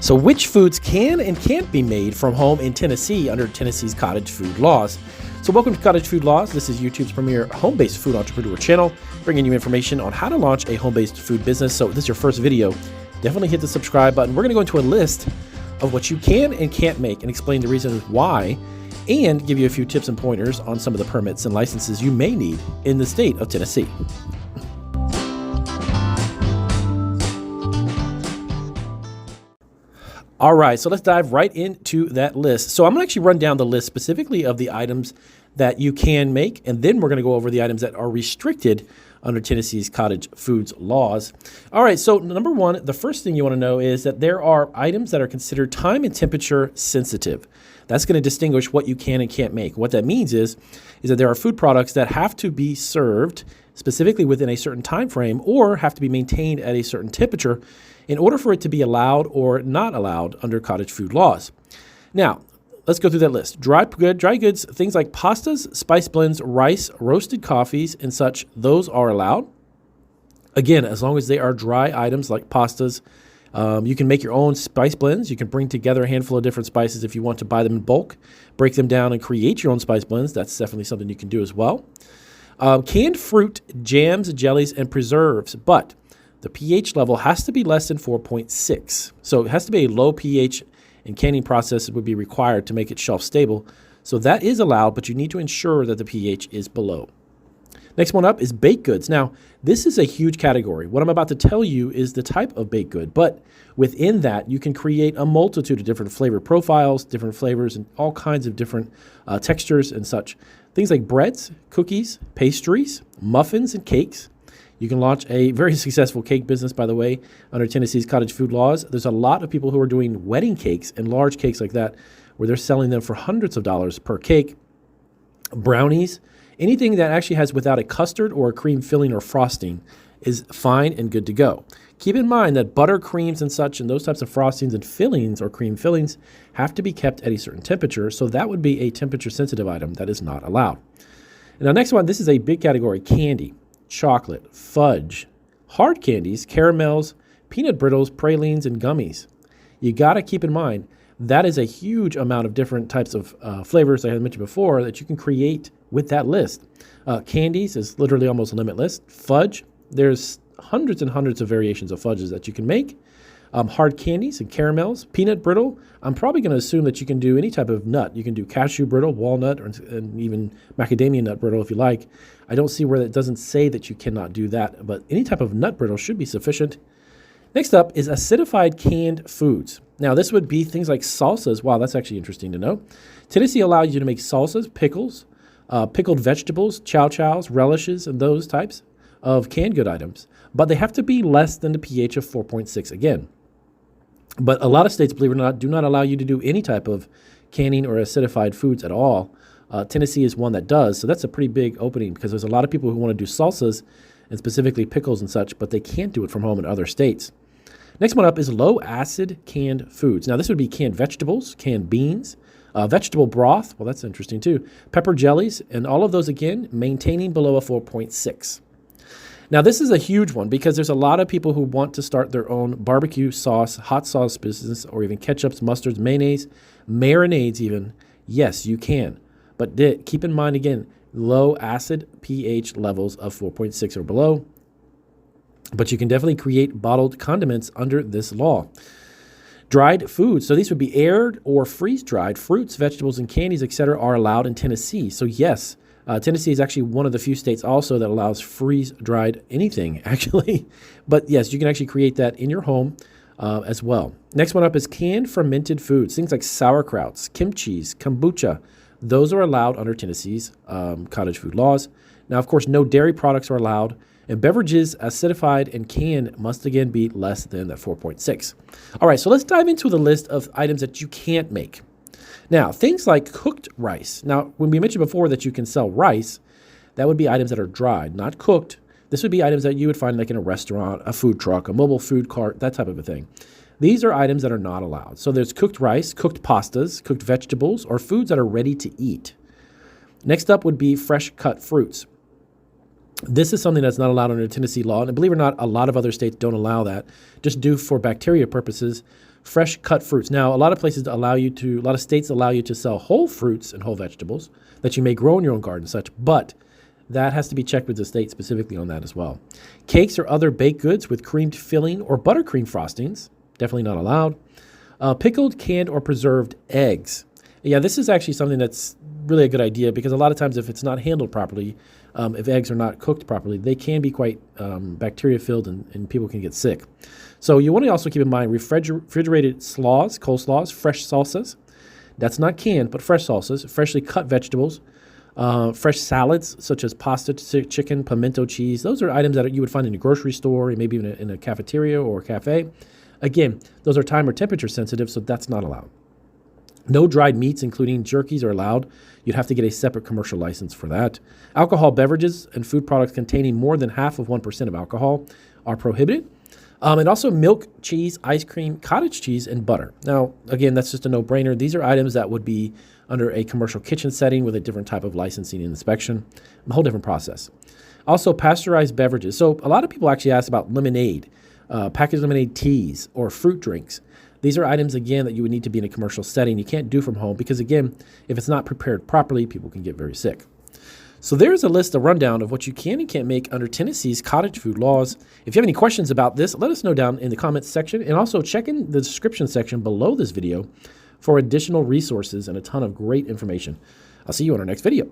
So which foods can and can't be made from home in Tennessee under Tennessee's cottage food laws? So welcome to Cottage Food Laws. This is YouTube's premier home-based food entrepreneur channel, bringing you information on how to launch a home-based food business. So if this is your first video, definitely hit the subscribe button. We're going to go into a list of what you can and can't make and explain the reasons why, and give you a few tips and pointers on some of the permits and licenses you may need in the state of Tennessee. All right, so let's dive right into that list. So I'm going to actually run down the list specifically of the items that you can make, and then we're going to go over the items that are restricted under Tennessee's cottage foods laws. All right, so number one, the first thing you want to know is that there are items that are considered time and temperature sensitive. That's going to distinguish what you can and can't make. What that means is that there are food products that have to be served specifically within a certain time frame or have to be maintained at a certain temperature in order for it to be allowed or not allowed under cottage food laws. Now, let's go through that list. Dry goods, things like pastas, spice blends, rice, roasted coffees, and such, those are allowed. Again, as long as they are dry items like pastas, you can make your own spice blends. You can bring together a handful of different spices if you want to buy them in bulk, break them down and create your own spice blends. That's definitely something you can do as well. Canned fruit, jams, jellies, and preserves, but the pH level has to be less than 4.6. So it has to be a low pH, and canning process would be required to make it shelf stable. So that is allowed, but you need to ensure that the pH is below. Next one up is baked goods. Now, this is a huge category. What I'm about to tell you is the type of baked good, but within that, you can create a multitude of different flavor profiles, different flavors, and all kinds of different textures and such. Things like breads, cookies, pastries, muffins, and cakes. You can launch a very successful cake business, by the way, under Tennessee's cottage food laws. There's a lot of people who are doing wedding cakes and large cakes like that, where they're selling them for hundreds of dollars per cake. Brownies, anything that actually has without a custard or a cream filling or frosting is fine and good to go. Keep in mind that butter creams and such and those types of frostings and fillings or cream fillings have to be kept at a certain temperature, so that would be a temperature-sensitive item that is not allowed. And now next one, this is a big category, candy. Chocolate, fudge, hard candies, caramels, peanut brittles, pralines, and gummies. You got to keep in mind that is a huge amount of different types of flavors I had mentioned before that you can create with that list. Candies is literally almost limitless. Fudge, there's hundreds and hundreds of variations of fudges that you can make. Hard candies and caramels, peanut brittle. I'm probably going to assume that you can do any type of nut. You can do cashew brittle, walnut, and even macadamia nut brittle if you like. I don't see where it doesn't say that you cannot do that, but any type of nut brittle should be sufficient. Next up is acidified canned foods. Now, this would be things like salsas. Wow, that's actually interesting to know. Tennessee allows you to make salsas, pickles, pickled vegetables, chow-chows, relishes, and those types of canned good items. But they have to be less than the pH of 4.6 again. But a lot of states, believe it or not, do not allow you to do any type of canning or acidified foods at all. Tennessee is one that does, so that's a pretty big opening because there's a lot of people who want to do salsas and specifically pickles and such, but they can't do it from home in other states. Next one up is low-acid canned foods. Now, this would be canned vegetables, canned beans, vegetable broth. Well, that's interesting too. Pepper jellies, and all of those, again, maintaining below a 4.6. Now, this is a huge one because there's a lot of people who want to start their own barbecue sauce, hot sauce business, or even ketchups, mustards, mayonnaise, marinades even. Yes, you can. But keep in mind, again, low acid pH levels of 4.6 or below. But you can definitely create bottled condiments under this law. Dried foods. So these would be aired or freeze-dried fruits, vegetables, and candies, etc. are allowed in Tennessee. So yes, Tennessee is actually one of the few states also that allows freeze-dried anything, actually. But yes, you can actually create that in your home as well. Next one up is canned fermented foods. Things like sauerkrauts, kimchis, kombucha. Those are allowed under Tennessee's cottage food laws. Now, of course, no dairy products are allowed. And beverages acidified and canned must again be less than that 4.6. All right, so let's dive into the list of items that you can't make. Now, things like cooked rice. Now, when we mentioned before that you can sell rice, that would be items that are dried, not cooked. This would be items that you would find like in a restaurant, a food truck, a mobile food cart, that type of a thing. These are items that are not allowed. So there's cooked rice, cooked pastas, cooked vegetables, or foods that are ready to eat. Next up would be fresh cut fruits. This is something that's not allowed under Tennessee law, and believe it or not, a lot of other states don't allow that, just due for bacteria purposes. fresh cut fruits. Now, a lot of states allow you to sell whole fruits and whole vegetables that you may grow in your own garden and such, but that has to be checked with the state specifically on that as well. Cakes or other baked goods with creamed filling or buttercream frostings, definitely not allowed. Pickled, canned, or preserved eggs. Yeah, this is actually something that's really a good idea because a lot of times if it's not handled properly, if eggs are not cooked properly, they can be quite bacteria-filled and people can get sick. So you want to also keep in mind refrigerated slaws, coleslaws, fresh salsas. That's not canned, but fresh salsas, freshly cut vegetables, fresh salads such as pasta, chicken, pimento cheese. Those are items that you would find in a grocery store, maybe even in a cafeteria or a cafe. Again, those are time or temperature sensitive, so that's not allowed. No dried meats, including jerkies, are allowed. You'd have to get a separate commercial license for that. Alcohol beverages and food products containing more than half of 1% of alcohol are prohibited. And also milk, cheese, ice cream, cottage cheese, and butter. Now, again, that's just a no-brainer. These are items that would be under a commercial kitchen setting with a different type of licensing and inspection, a whole different process. Also, pasteurized beverages. So a lot of people actually ask about lemonade, packaged lemonade teas, or fruit drinks. These are items, again, that you would need to be in a commercial setting. You can't do from home because, again, if it's not prepared properly, people can get very sick. So there's a rundown of what you can and can't make under Tennessee's cottage food laws. If you have any questions about this, let us know down in the comments section. And also check in the description section below this video for additional resources and a ton of great information. I'll see you on our next video.